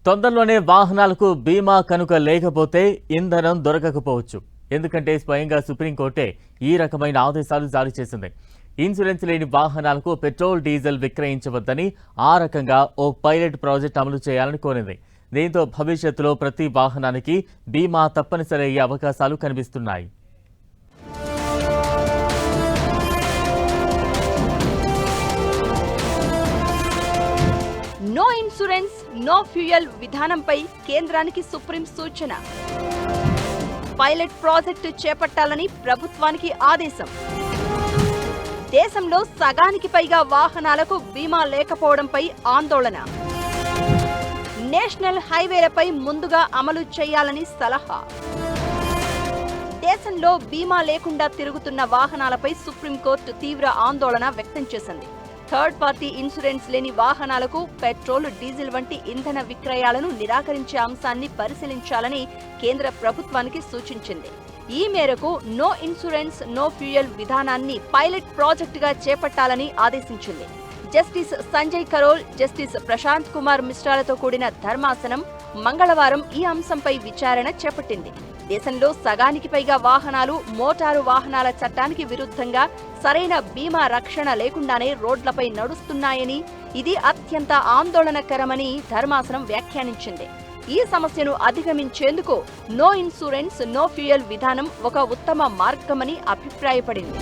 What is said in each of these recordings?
తొందరలోనే వాహనాలకు బీమా కనుక లేకపోతే ఇంధనం దొరకకపోవచ్చు. ఎందుకంటే స్వయంగా సుప్రీంకోర్టే ఈ రకమైన ఆదేశాలు జారీ చేసింది. ఇన్సూరెన్స్ లేని వాహనాలకు పెట్రోల్, డీజిల్ విక్రయించవద్దని ఆ రకంగా ఓ పైలట్ ప్రాజెక్ట్ అమలు చేయాలని కోరింది. దీంతో భవిష్యత్తులో ప్రతి వాహనానికి బీమా తప్పనిసరి అయ్యే అవకాశాలు కనిపిస్తున్నాయి. నో ఇన్సూరెన్స్ నో ఫ్యూయల్ విధానంపై కేంద్రానికి సుప్రీం సూచన. పైలట్ ప్రాజెక్టు చేపట్టాలని ప్రభుత్వానికి ఆదేశం. దేశంలో సగానికి పైగా వాహనాలకు బీమా లేకపోవడంపై ఆందోళన. నేషనల్ హైవేలపై ముందుగా అమలు చేయాలని సలహా. దేశంలో బీమా లేకుండా తిరుగుతున్న వాహనాలపై సుప్రీంకోర్టు తీవ్ర ఆందోళన వ్యక్తం చేసింది. థర్డ్ పార్టీ ఇన్సూరెన్స్ లేని వాహనాలకు పెట్రోల్, డీజిల్ వంటి ఇంధన విక్రయాలను నిరాకరించే అంశాన్ని పరిశీలించాలని కేంద్ర ప్రభుత్వానికి సూచించింది. ఈ మేరకు నో ఇన్సూరెన్స్ నో ఫ్యూయల్ విధానాన్ని పైలట్ ప్రాజెక్టుగా చేపట్టాలని ఆదేశించింది. జస్టిస్ సంజయ్ కరోల్, జస్టిస్ ప్రశాంత్ కుమార్ మిశ్రాలతో కూడిన ధర్మాసనం మంగళవారం ఈ అంశంపై విచారణ చేపట్టింది. దేశంలో సగానికి పైగా వాహనాలు మోటారు వాహనాల చట్టానికి విరుద్ధంగా సరైన బీమా రక్షణ లేకుండానే రోడ్లపై నడుస్తున్నాయని, ఇది అత్యంత ఆందోళనకరమని ధర్మాసనం వ్యాఖ్యానించింది. ఈ సమస్యను అధిగమించేందుకు నో ఇన్సూరెన్స్ నో ఫ్యూయల్ విధానం ఒక ఉత్తమ మార్గమని అభిప్రాయపడింది.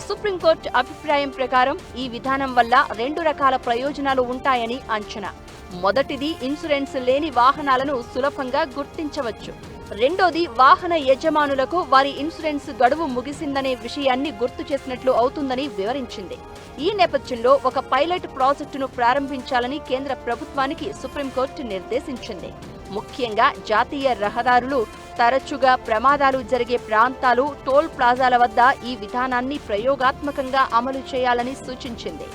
సుప్రీంకోర్టు అభిప్రాయం ప్రకారం ఈ విధానం వల్ల 2 రకాల ప్రయోజనాలు ఉంటాయని అంచనా. మొదటిది, ఇన్సూరెన్స్ లేని వాహనాలను సులభంగా గుర్తించవచ్చు. రెండోది, వాహన యజమానులకు వారి ఇన్సూరెన్స్ గడువు ముగిసిందనే విషయాన్ని గుర్తు చేసినట్లు అవుతుందని వివరించింది. ఈ నేపథ్యంలో ఒక పైలట్ ప్రాజెక్టును ప్రారంభించాలని కేంద్ర ప్రభుత్వానికి సుప్రీంకోర్టు నిర్దేశించింది. ముఖ్యంగా జాతీయ రహదారులు, తరచుగా ప్రమాదాలు జరిగే ప్రాంతాలు, టోల్ ప్లాజాల వద్ద ఈ విధానాన్ని ప్రయోగాత్మకంగా అమలు చేయాలని సూచించింది.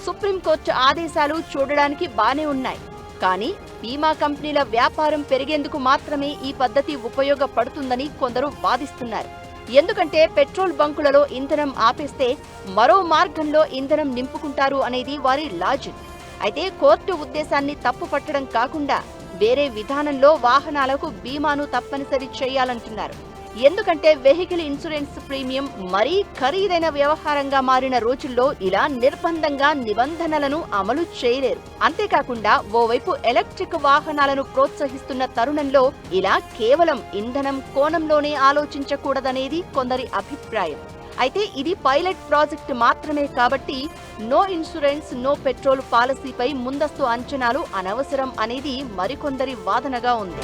సుప్రీంకోర్టు ఆదేశాలు చూడడానికి బానే ఉన్నాయి, కానీ బీమా కంపెనీల వ్యాపారం పెరిగేందుకు మాత్రమే ఈ పద్ధతి ఉపయోగపడుతుందని కొందరు వాదిస్తున్నారు. ఎందుకంటే పెట్రోల్ బంకులలో ఇంధనం ఆపేస్తే మరో మార్గంలో ఇంధనం నింపుకుంటారు అనేది వారి లాజిక్. అయితే కోర్టు ఉద్దేశాన్ని తప్పుపట్టడం కాకుండా వేరే విధానంలో వాహనాలకు బీమాను తప్పనిసరి చేయాలంటున్నారు. ఎందుకంటే వెహికల్ ఇన్సూరెన్స్ ప్రీమియం మరీ ఖరీదైన వ్యవహారంగా మారిన రోజుల్లో ఇలా నిర్బంధంగా నిబంధనలను అమలు చేయలేరు. అంతేకాకుండా ఓవైపు ఎలక్ట్రిక్ వాహనాలను ప్రోత్సహిస్తున్న తరుణంలో ఇలా కేవలం ఇంధనం కోణంలోనే ఆలోచించకూడదనేది కొందరి అభిప్రాయం. అయితే ఇది పైలట్ ప్రాజెక్టు మాత్రమే కాబట్టి నో ఇన్సూరెన్స్ నో పెట్రోల్ పాలసీపై ముందస్తు అంచనాలు అనవసరం అనేది మరికొందరి వాదనగా ఉంది.